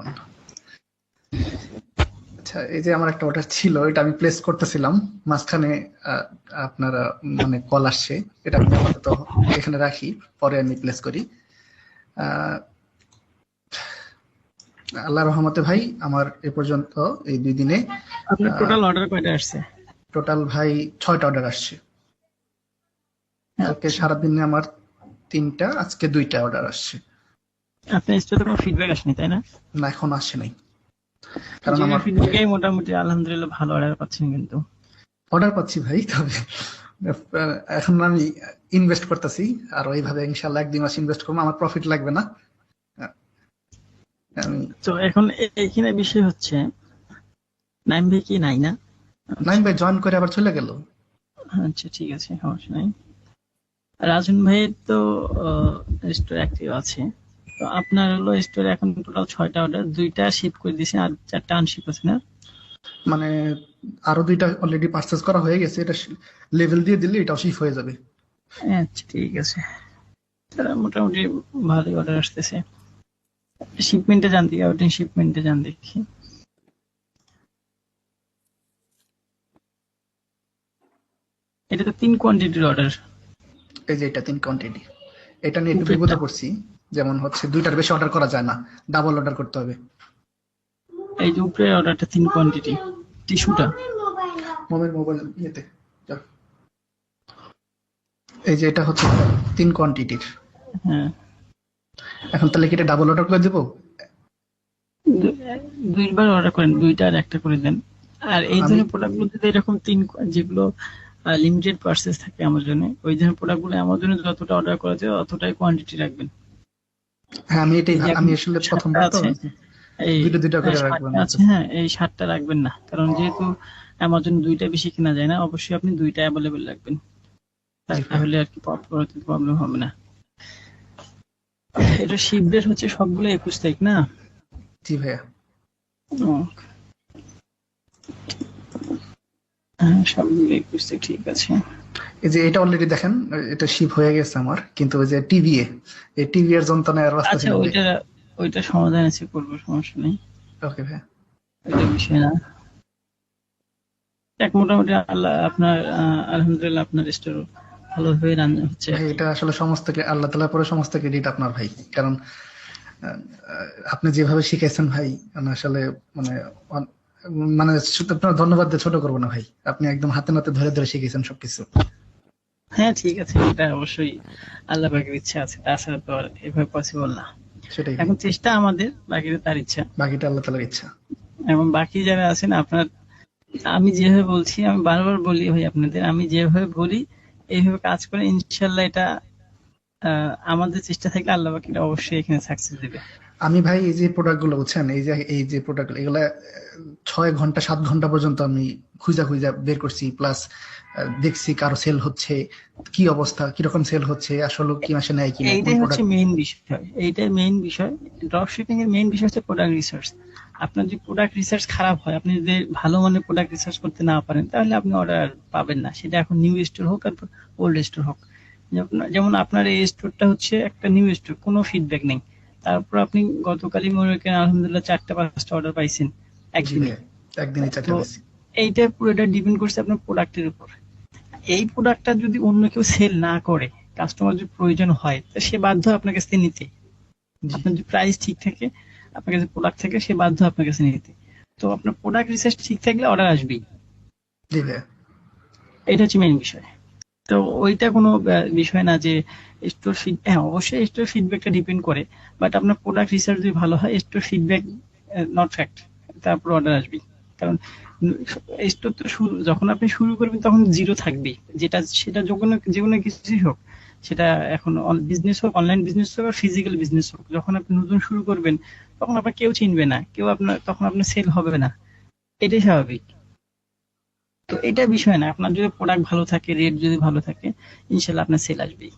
রাহমান। আচ্ছা, এই যে আমার একটা অর্ডার ছিল, এটা আমি প্লেস করতেছিলাম, মাঝখানে আপনারা মানে কল আসছে, এটা আমি আপাতত এখানে রাখি, পরে আমি প্লেস করি। আল্লাহ রহমতে ভাই আমার এ পর্যন্ত এই 2 দিনে আপনার টোটাল অর্ডার কয়টা আসছে? টোটাল ভাই 6টা অর্ডার আসছে। কালকে সারাদিনে আমার 3টা, আজকে 2টা অর্ডার আসছে। আপনার স্টোরে কোনো ফিডব্যাক আসেনি তাই না? না, এখন আসে নাই, কারণ জিমের আমার ফিডব্যাকে মোটামুটি আলহামদুলিল্লাহ ভালো অর্ডার পাচ্ছেন কিন্তু। অর্ডার পাচ্ছি ভাই, তবে এখন আমি ইনভেস্ট করতেছি, আর ওইভাবে ইনশাল্লাহ 1-2 মাস ইনভেস্ট করবো, আমার প্রফিট লাগবে না। তো এখন এইখানে বিষয় হচ্ছে নাইম ভাই কি নাই না? নাইম ভাই জয়েন করে আবার চলে গেল। আচ্ছা ঠিক আছে, সমস্যা নাই। রাজন ভাইয়ের তো স্টোর অ্যাক্টিভ আছে, তো আপনার হলো স্টোরে এখন টোটাল 6টা অর্ডার, 2টা শিপ করে দিয়েছেন আর 4টা আনশিপ আছে না? মানে আরো 2টা অলরেডি পারচেজ করা হয়ে গেছে, এটা লেভেল দিয়ে দিলে এটাও শিফট হয়ে যাবে। আচ্ছা ঠিক আছে, তারা মোটামুটি ভালোই অর্ডার আসতেছে। শিপমেন্টে যান দিকে, ওটা শিপমেন্টে যান দেখি। এটা তো 3 কোয়ান্টিটির অর্ডার। এই যে এটা 3 কোয়ান্টিটি, এটা নিয়ে একটু বিপদে পড়ছি। যেমন হচ্ছে 2টার বেশি অর্ডার করা যায় না, ডাবল অর্ডার করতে হবে। এই যে উপরে অর্ডারটা 3 কোয়ান্টিটি, টিস্যুটা মোবাইল ইয়েতে যাও। এই যে এটা হচ্ছে 3 কোয়ান্টিটির। হ্যাঁ, এখন তাহলে কি এটা ডাবল অর্ডার করে দেবো? 2বার অর্ডার করেন, 2টা আর 1টা করে দেন। আর এই আমি ধরনের প্রোডাক্টগুলো যদি এরকম 3 যেগুলো লিমিটেড পার্সেস থাকে আমাজনে, ওই ধরনের প্রোডাক্টগুলো আমাজনে যতটা অর্ডার করা যায় অতটাই কোয়ান্টিটি রাখবেন। হ্যাঁ, আমি আসলে 7টা প্রথমবার তো আছে, এই 2টা করে রাখবো 7টা আমি। আছে, হ্যাঁ এই 7টা রাখবেন না, কারণ যেহেতু অ্যামাজন 2টা বেশি কেনা যায় না, অবশ্যই আপনি 2টা অ্যাভেলেবেল রাখবেন, জি ভাইয়া। তাহলে আর কি প্রবলেম হবে না। এটা শিপ ডেট হচ্ছে সবগুলো 21 তারিখ না? জি ভাইয়া। হ্যাঁ সবগুলো 21 তারিখ, ঠিক আছে। এই যে এটা অলরেডি দেখেন, এটা শিপ হয়ে গেছে আমার, কিন্তু ওই যে এই টিভি এর যন্ত্রণায় আর আচ্ছা বাঁচতেছিলাম ভাই। ওইটা সমাধান আছে, করবো, সমস্যা নেই, ওকে ভাইয়া। ওইটা বিষয় না। এক মোটামুটি আল্লাহ আপনার আলহামদুলিল্লাহ আপনার স্টোর ভালোভাবে রান হচ্ছে। ভাই এটা আসলে সমস্ত আল্লাহ তাআলার পরে সমস্ত ক্রেডিট আপনার ভাই, কারণ আপনি যেভাবে শিখাইছেন ভাই, মানে আসলে মানে মানে আপনার ধন্যবাদ দিয়ে ছোট করবো না ভাই, আপনি একদম হাতে নাতে ধরে ধরে শিখেছেন সবকিছু। হ্যাঁ ঠিক আছে, এটা অবশ্যই আল্লাহ পাকের ইচ্ছা আছে, তাছাড়া তো আর এভাবে পসিবল না। সেটাই ভাই, এখন চেষ্টা আমাদের, বাকিটা তার ইচ্ছা। বাকিটা আল্লাহ তাআলার ইচ্ছা। এবং বাকি যারা আছেন আপনার, আমি যেভাবে বলছি, আমি বারবার বলি ভাই আপনাদের, আমি যেভাবে বলি এইভাবে কাজ করে ইনশাল্লাহ এটা আমাদের চেষ্টা থাকলে আল্লাহ বাকিটা অবশ্যই এখানে সাকসেস দেবে। আমি ভাই এই যে প্রোডাক্ট গুলো বুঝছেন, এই যে প্রোডাক্ট এগুলা 6 ঘন্টা 7 ঘন্টা পর্যন্ত আমি খুঁজা বের করছি, প্লাস দেখছি কারো সেল হচ্ছে, কি অবস্থা, কিরকম সেল হচ্ছে, আসলে কি মাসে নেয় কিনা, কোন এইটাই হচ্ছে প্রোডাক্ট। মেইন বিষয়, এইটাই মেইন বিষয়। ড্রপ শিপিং এর মেইন বিষয় হচ্ছে প্রোডাক্ট রিসার্চ। আপনার যদি প্রোডাক্ট রিসার্চ খারাপ হয়, আপনি যদি ভালো মানের প্রোডাক্ট রিসার্চ করতে না পারেন, তাহলে আপনি অর্ডার পাবেন না, সেটা এখন নিউ স্টোর হোক আর ওল্ড স্টোর হোক। যেমন আপনার এই স্টোরটা হচ্ছে একটা নিউ স্টোর, কোনো ফিডব্যাক নেই, তারপর আপনি গতকালই মনে করেন আলহামদুলিল্লাহ 4টা 5টা অর্ডার পাইছেন জি একদিনে। ভাই, একদিনই 4টা তো বেশি। এইটা পুরোটা ডিপেন্ড করছে আপনার প্রোডাক্টের উপর। এই প্রোডাক্টটা যদি অন্য কেউ সেল না করে, কাস্টমার যদি প্রয়োজন হয়, তো সে বাধ্য আপনার কাছে নিতে। জি আপনার যদি প্রাইস ঠিক থাকে, আপনার কাছে প্রোডাক্ট থাকে, সে বাধ্য আপনার কাছে নিতে। তো আপনার প্রোডাক্ট রিসার্চ ঠিক থাকলে অর্ডার আসবেই, জি ভাইয়া। এটা হচ্ছে মেইন বিষয়। তো ওইটা কোনো বিষয় না যে স্টোর হ্যাঁ অবশ্যই স্টোর ফিডব্যাকটা ডিপেন্ড করে, বাট আপনার প্রোডাক্ট রিসার্চ যদি ভালো হয়, স্টোর ফিডব্যাক নট ফ্যাক্ট, তারপর অর্ডার আসবেই। কারণ স্টোর তো যখন আপনি শুরু করবেন তখন জিরো থাকবেই, যেটা সেটা যে কোনো কিছুই হোক, সেটা এখন বিজনেস হোক, অনলাইন বিজনেস হোক আর ফিজিক্যাল বিজনেস হোক, যখন আপনি নতুন শুরু করবেন তখন আপনার কেউ চিনবে না, কেউ আপনার তখন আপনার সেল হবে না, এটাই স্বাভাবিক। তো এটা বিষয় না, আপনার যদি প্রোডাক্ট ভালো থাকে, রেট যদি ভালো থাকে, ইনশাল্লাহ আপনার সেল আসবেই।